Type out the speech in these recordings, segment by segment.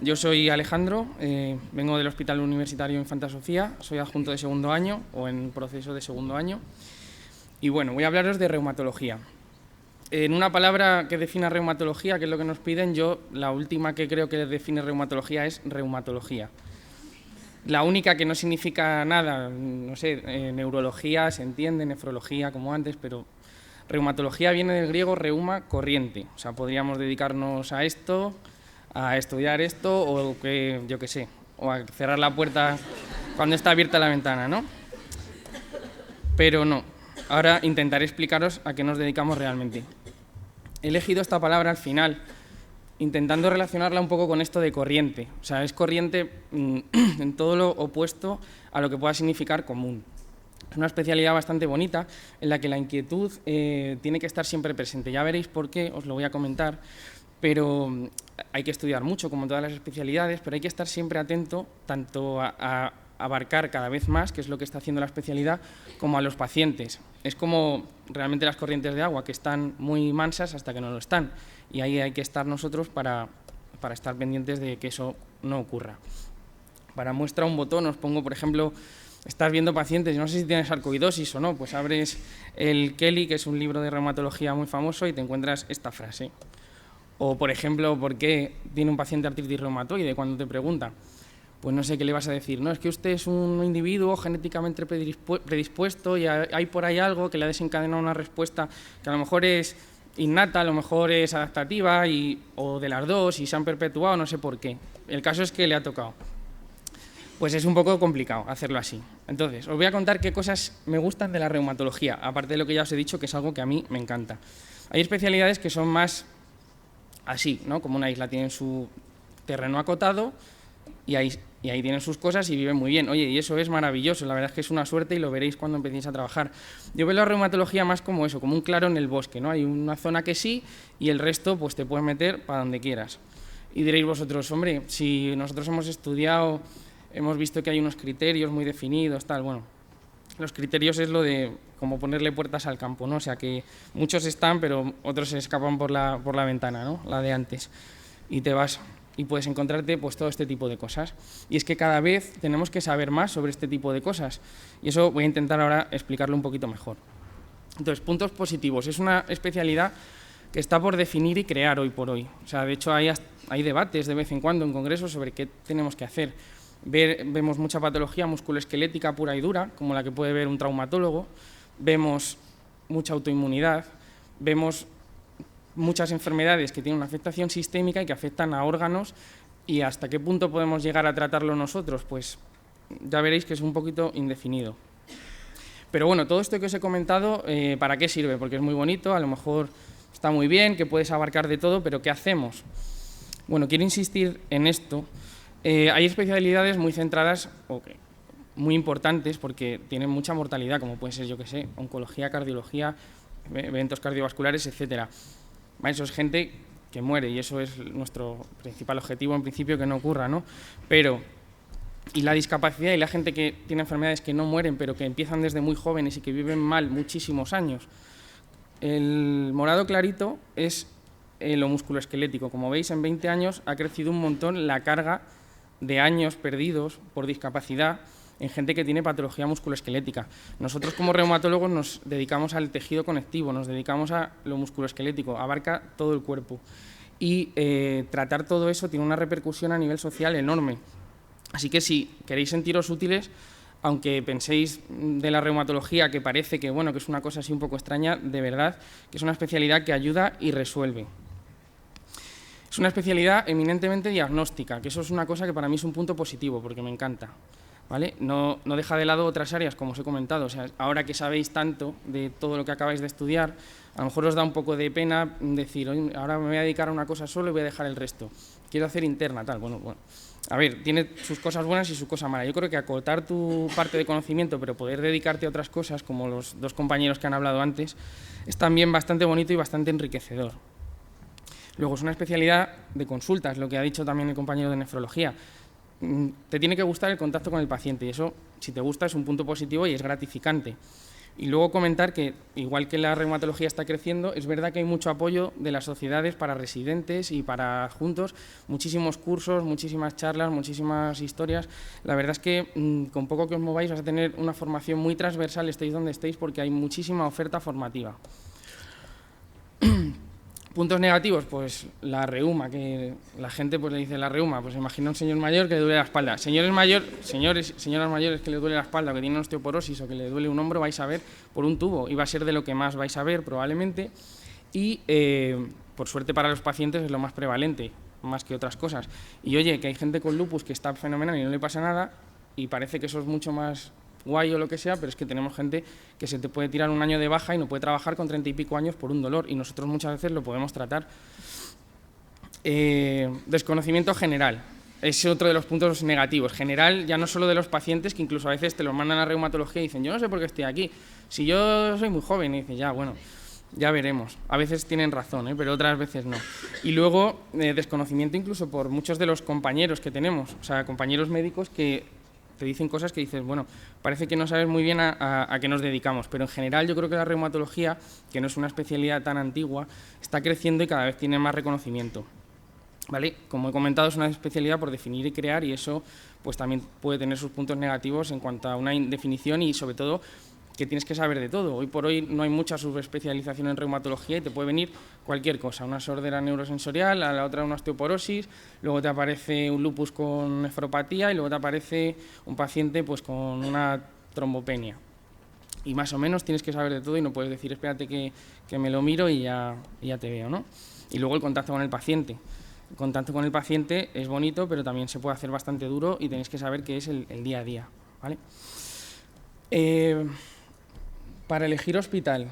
yo soy Alejandro, vengo del Hospital Universitario Infanta Sofía, soy adjunto de segundo año o en proceso de segundo año. Y bueno, voy a hablaros de reumatología. En una palabra que defina reumatología, que es lo que nos piden, yo la última que creo que define reumatología es reumatología. La única que no significa nada, no sé, neurología se entiende, nefrología como antes, pero reumatología viene del griego reuma, corriente. O sea, podríamos dedicarnos a esto, a estudiar esto o que, yo qué sé, o a cerrar la puerta cuando está abierta la ventana, ¿no? Pero no. Ahora intentaré explicaros a qué nos dedicamos realmente. He elegido esta palabra al final, intentando relacionarla un poco con esto de corriente. O sea, es corriente en todo lo opuesto a lo que pueda significar común. Es una especialidad bastante bonita en la que la inquietud tiene que estar siempre presente. Ya veréis por qué, os lo voy a comentar, pero hay que estudiar mucho, como en todas las especialidades, pero hay que estar siempre atento tanto a abarcar cada vez más, que es lo que está haciendo la especialidad, como a los pacientes. Es como realmente las corrientes de agua, que están muy mansas hasta que no lo están, y ahí hay que estar nosotros para estar pendientes de que eso no ocurra. Para muestra un botón os pongo, por ejemplo, estás viendo pacientes, no sé si tienes sarcoidosis o no, pues abres el Kelly, que es un libro de reumatología muy famoso, y te encuentras esta frase. O, por ejemplo, ¿por qué tiene un paciente artritis reumatoide? Cuando te pregunta, pues no sé qué le vas a decir. No, es que usted es un individuo genéticamente predispuesto y hay por ahí algo que le ha desencadenado una respuesta que a lo mejor es innata, a lo mejor es adaptativa o de las dos y se han perpetuado, no sé por qué. El caso es que le ha tocado. Pues es un poco complicado hacerlo así. Entonces, os voy a contar qué cosas me gustan de la reumatología, aparte de lo que ya os he dicho, que es algo que a mí me encanta. Hay especialidades que son más así, ¿no? Como una isla, tienen su terreno acotado y ahí tienen sus cosas y viven muy bien. Oye, y eso es maravilloso, la verdad es que es una suerte y lo veréis cuando empecéis a trabajar. Yo veo la reumatología más como eso, como un claro en el bosque, ¿no? Hay una zona que sí y el resto pues te puedes meter para donde quieras. Y diréis vosotros, hombre, si nosotros hemos estudiado, hemos visto que hay unos criterios muy definidos, tal, bueno, los criterios es lo de como ponerle puertas al campo, ¿no? O sea que muchos están, pero otros se escapan por la ventana, ¿no? La de antes. Y te vas y puedes encontrarte pues todo este tipo de cosas. Y es que cada vez tenemos que saber más sobre este tipo de cosas. Y eso voy a intentar ahora explicarlo un poquito mejor. Entonces, puntos positivos. Es una especialidad que está por definir y crear hoy por hoy. O sea, de hecho hay debates de vez en cuando en congresos sobre qué tenemos que hacer. Vemos mucha patología musculoesquelética pura y dura, como la que puede ver un traumatólogo, vemos mucha autoinmunidad, vemos muchas enfermedades que tienen una afectación sistémica y que afectan a órganos, y hasta qué punto podemos llegar a tratarlo nosotros, pues ya veréis que es un poquito indefinido. Pero bueno, todo esto que os he comentado, ¿para qué sirve? Porque es muy bonito, a lo mejor está muy bien, que puedes abarcar de todo, pero ¿qué hacemos? Bueno, quiero insistir en esto. Hay especialidades muy centradas, muy importantes, porque tienen mucha mortalidad, como puede ser, yo que sé, oncología, cardiología, eventos cardiovasculares, etcétera. Eso es gente que muere y eso es nuestro principal objetivo, en principio, que no ocurra, ¿no? Pero, y la discapacidad y la gente que tiene enfermedades que no mueren, pero que empiezan desde muy jóvenes y que viven mal muchísimos años. El morado clarito es lo musculoesquelético. Como veis, en 20 años ha crecido un montón la carga de años perdidos por discapacidad en gente que tiene patología musculoesquelética. Nosotros como reumatólogos nos dedicamos al tejido conectivo, nos dedicamos a lo musculoesquelético, abarca todo el cuerpo. Y tratar todo eso tiene una repercusión a nivel social enorme. Así que si queréis sentiros útiles, aunque penséis de la reumatología que parece que, bueno, que es una cosa así un poco extraña, de verdad que es una especialidad que ayuda y resuelve. Es una especialidad eminentemente diagnóstica, que eso es una cosa que para mí es un punto positivo, porque me encanta, ¿vale? No deja de lado otras áreas, como os he comentado. O sea, ahora que sabéis tanto de todo lo que acabáis de estudiar, a lo mejor os da un poco de pena decir, ahora me voy a dedicar a una cosa solo y voy a dejar el resto. Quiero hacer interna, tal. Bueno. A ver, tiene sus cosas buenas y sus cosas malas. Yo creo que acotar tu parte de conocimiento, pero poder dedicarte a otras cosas, como los dos compañeros que han hablado antes, es también bastante bonito y bastante enriquecedor. Luego, es una especialidad de consultas, lo que ha dicho también el compañero de nefrología. Te tiene que gustar el contacto con el paciente y eso, si te gusta, es un punto positivo y es gratificante. Y luego comentar que, igual que la reumatología está creciendo, es verdad que hay mucho apoyo de las sociedades para residentes y para adjuntos, muchísimos cursos, muchísimas charlas, muchísimas historias. La verdad es que con poco que os mováis vais a tener una formación muy transversal, estéis donde estéis, porque hay muchísima oferta formativa. Puntos negativos, pues la reuma, que la gente pues le dice la reuma, pues imagina un señor mayor que le duele la espalda. Señoras mayores que le duele la espalda, o que tienen osteoporosis o que le duele un hombro, vais a ver por un tubo, y va a ser de lo que más vais a ver probablemente, y por suerte para los pacientes es lo más prevalente, más que otras cosas. Y oye, que hay gente con lupus que está fenomenal y no le pasa nada, y parece que eso es mucho más guay o lo que sea, pero es que tenemos gente que se te puede tirar un año de baja y no puede trabajar con 30 y pico años por un dolor, y nosotros muchas veces lo podemos tratar. Desconocimiento general, es otro de los puntos negativos. General, ya no solo de los pacientes, que incluso a veces te los mandan a reumatología y dicen, yo no sé por qué estoy aquí, si yo soy muy joven, y dices, ya, bueno, ya veremos. A veces tienen razón, pero otras veces no. Y luego, desconocimiento incluso por muchos de los compañeros que tenemos, o sea, compañeros médicos que te dicen cosas que dices, bueno, parece que no sabes muy bien a qué nos dedicamos, pero en general yo creo que la reumatología, que no es una especialidad tan antigua, está creciendo y cada vez tiene más reconocimiento. ¿Vale? Como he comentado, es una especialidad por definir y crear, y eso pues también puede tener sus puntos negativos en cuanto a una definición y sobre todo que tienes que saber de todo. Hoy por hoy no hay mucha subespecialización en reumatología y te puede venir cualquier cosa, una sordera neurosensorial, a la otra una osteoporosis, luego te aparece un lupus con nefropatía y luego te aparece un paciente pues con una trombopenia. Y más o menos tienes que saber de todo y no puedes decir, espérate que me lo miro y ya te veo, ¿no? Y luego el contacto con el paciente. El contacto con el paciente es bonito, pero también se puede hacer bastante duro y tenéis que saber qué es el día a día, ¿vale? Para elegir hospital,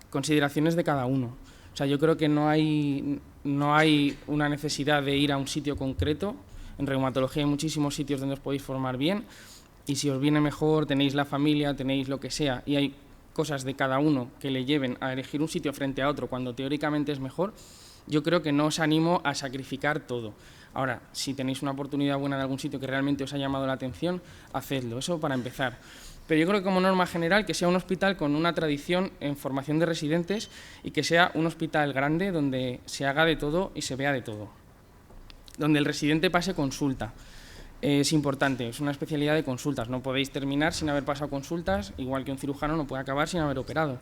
consideraciones de cada uno. O sea, yo creo que no hay una necesidad de ir a un sitio concreto. En reumatología hay muchísimos sitios donde os podéis formar bien, y si os viene mejor, tenéis la familia, tenéis lo que sea, y hay cosas de cada uno que le lleven a elegir un sitio frente a otro cuando teóricamente es mejor. Yo creo que no os animo a sacrificar todo. Ahora, si tenéis una oportunidad buena de algún sitio que realmente os ha llamado la atención, hacedlo, eso para empezar. Pero yo creo que como norma general que sea un hospital con una tradición en formación de residentes y que sea un hospital grande donde se haga de todo y se vea de todo. Donde el residente pase consulta. Es importante, es una especialidad de consultas, no podéis terminar sin haber pasado consultas, igual que un cirujano no puede acabar sin haber operado.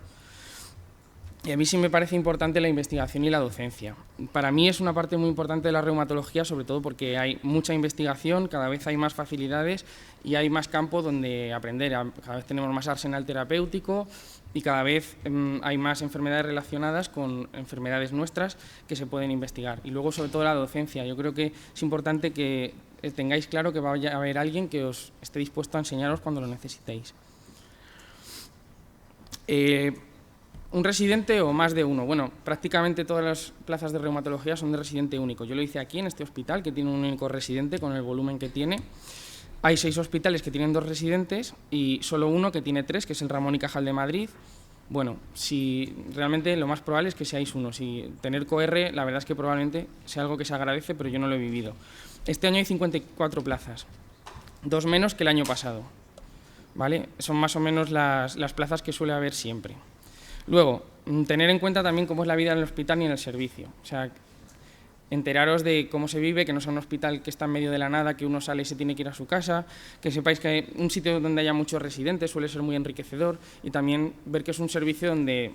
Y a mí sí me parece importante la investigación y la docencia. Para mí es una parte muy importante de la reumatología, sobre todo porque hay mucha investigación, cada vez hay más facilidades y hay más campo donde aprender. Cada vez tenemos más arsenal terapéutico y cada vez hay más enfermedades relacionadas con enfermedades nuestras que se pueden investigar. Y luego, sobre todo, la docencia. Yo creo que es importante que tengáis claro que va a haber alguien que os esté dispuesto a enseñaros cuando lo necesitéis. ¿Un residente o más de uno? Bueno, prácticamente todas las plazas de reumatología son de residente único. Yo lo hice aquí, en este hospital, que tiene un único residente con el volumen que tiene. Hay 6 hospitales que tienen 2 residentes y solo uno que tiene 3, que es el Ramón y Cajal de Madrid. Bueno, si realmente lo más probable es que seáis uno. Si tener COR, la verdad es que probablemente sea algo que se agradece, pero yo no lo he vivido. Este año hay 54 plazas, 2 menos que el año pasado, ¿vale? Son más o menos las plazas que suele haber siempre. Luego, tener en cuenta también cómo es la vida en el hospital y en el servicio. O sea, enteraros de cómo se vive, que no sea un hospital que está en medio de la nada, que uno sale y se tiene que ir a su casa, que sepáis que hay un sitio donde haya muchos residentes suele ser muy enriquecedor, y también ver que es un servicio donde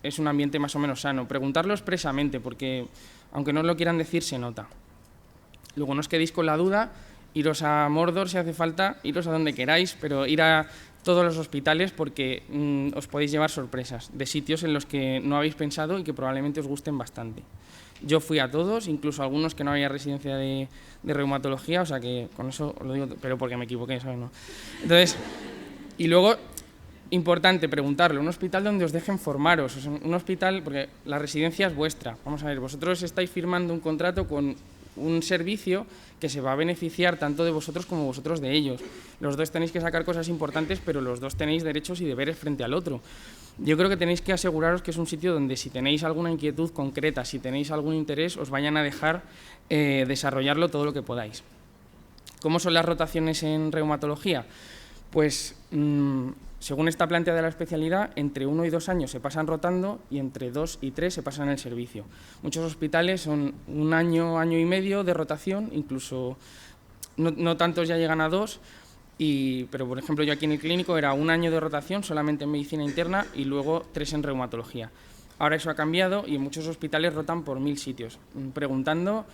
es un ambiente más o menos sano. Preguntarlo expresamente, porque aunque no os lo quieran decir, se nota. Luego, no os quedéis con la duda, iros a Mordor si hace falta, iros a donde queráis, pero ir a todos los hospitales porque os podéis llevar sorpresas de sitios en los que no habéis pensado y que probablemente os gusten bastante. Yo fui a todos, incluso a algunos que no había residencia de reumatología, o sea que con eso os lo digo, pero porque me equivoqué, ¿sabes? No. Entonces, y luego, importante preguntarlo, un hospital donde os dejen formaros, o sea, un hospital, porque la residencia es vuestra. Vamos a ver, vosotros estáis firmando un contrato con un servicio que se va a beneficiar tanto de vosotros como vosotros de ellos. Los dos tenéis que sacar cosas importantes, pero los dos tenéis derechos y deberes frente al otro. Yo creo que tenéis que aseguraros que es un sitio donde si tenéis alguna inquietud concreta, si tenéis algún interés, os vayan a dejar desarrollarlo todo lo que podáis. ¿Cómo son las rotaciones en reumatología? Pues según está planteada la especialidad, entre 1 y 2 años se pasan rotando y entre 2 y 3 se pasan en el servicio. Muchos hospitales son 1 año, año y medio de rotación, incluso no tantos ya llegan a 2, pero por ejemplo yo aquí en el clínico era 1 año de rotación solamente en medicina interna y luego 3 en reumatología. Ahora eso ha cambiado y en muchos hospitales rotan por 1000 sitios. Preguntando,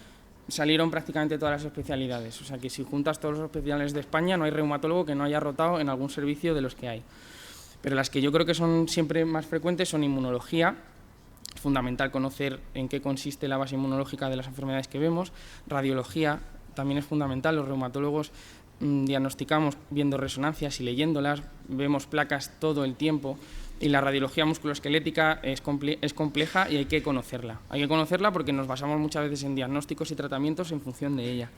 salieron prácticamente todas las especialidades. O sea que si juntas todos los hospitales de España, no hay reumatólogo que no haya rotado en algún servicio de los que hay. Pero las que yo creo que son siempre más frecuentes son inmunología. Es fundamental conocer en qué consiste la base inmunológica de las enfermedades que vemos. Radiología también es fundamental. Los reumatólogos diagnosticamos viendo resonancias y leyéndolas, vemos placas todo el tiempo. Y la radiología musculoesquelética es compleja y hay que conocerla. Hay que conocerla porque nos basamos muchas veces en diagnósticos y tratamientos en función de ella.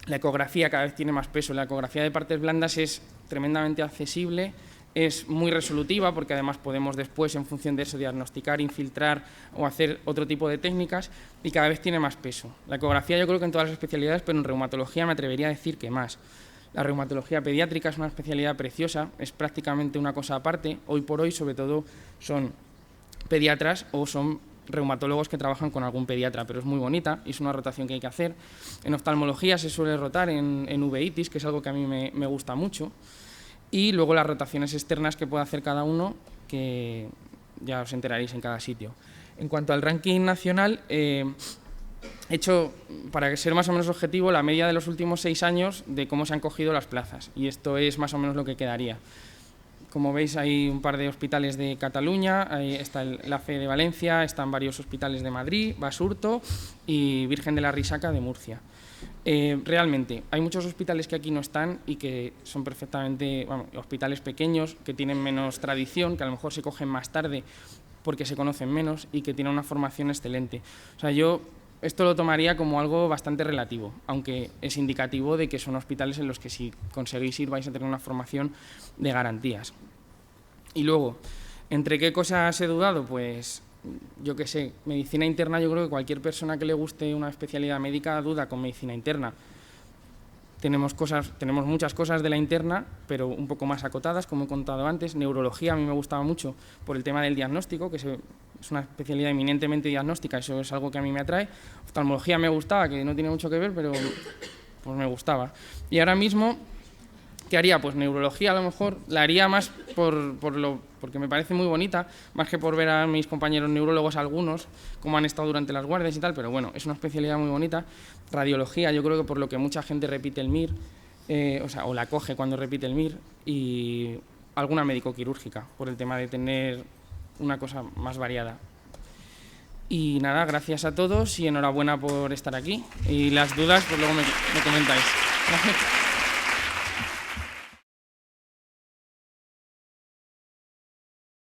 La ecografía cada vez tiene más peso. La ecografía de partes blandas es tremendamente accesible, es muy resolutiva porque además podemos después, en función de eso, diagnosticar, infiltrar o hacer otro tipo de técnicas y cada vez tiene más peso. La ecografía yo creo que en todas las especialidades, pero en reumatología me atrevería a decir que más. La reumatología pediátrica es una especialidad preciosa, es prácticamente una cosa aparte. Hoy por hoy, sobre todo, son pediatras o son reumatólogos que trabajan con algún pediatra, pero es muy bonita y es una rotación que hay que hacer. En oftalmología se suele rotar en uveitis, que es algo que a mí me gusta mucho. Y luego las rotaciones externas que puede hacer cada uno, que ya os enteraréis en cada sitio. En cuanto al ranking nacional, he hecho, para ser más o menos objetivo, la media de los últimos 6 años de cómo se han cogido las plazas, y esto es más o menos lo que quedaría. Como veis, hay un par de hospitales de Cataluña, ahí está la FE de Valencia, están varios hospitales de Madrid, Basurto y Virgen de la Risaca de Murcia. Realmente, hay muchos hospitales que aquí no están y que son perfectamente, hospitales pequeños, que tienen menos tradición, que a lo mejor se cogen más tarde porque se conocen menos y que tienen una formación excelente. O sea, yo esto lo tomaría como algo bastante relativo, aunque es indicativo de que son hospitales en los que si conseguís ir vais a tener una formación de garantías. Y luego, ¿entre qué cosas he dudado? Pues yo qué sé, medicina interna, yo creo que cualquier persona que le guste una especialidad médica duda con medicina interna. Tenemos muchas cosas de la interna, pero un poco más acotadas, como he contado antes. Neurología a mí me gustaba mucho por el tema del diagnóstico, que es una especialidad eminentemente diagnóstica, eso es algo que a mí me atrae. Oftalmología me gustaba, que no tiene mucho que ver, pero pues me gustaba. Y ahora mismo, ¿qué haría? Pues neurología a lo mejor la haría más porque me parece muy bonita, más que por ver a mis compañeros neurólogos algunos, cómo han estado durante las guardias y tal, pero bueno, es una especialidad muy bonita. Radiología, yo creo que por lo que mucha gente repite el MIR, o la coge cuando repite el MIR, y alguna médico-quirúrgica, por el tema de tener una cosa más variada. Y nada, gracias a todos y enhorabuena por estar aquí. Y las dudas, pues luego me comentáis.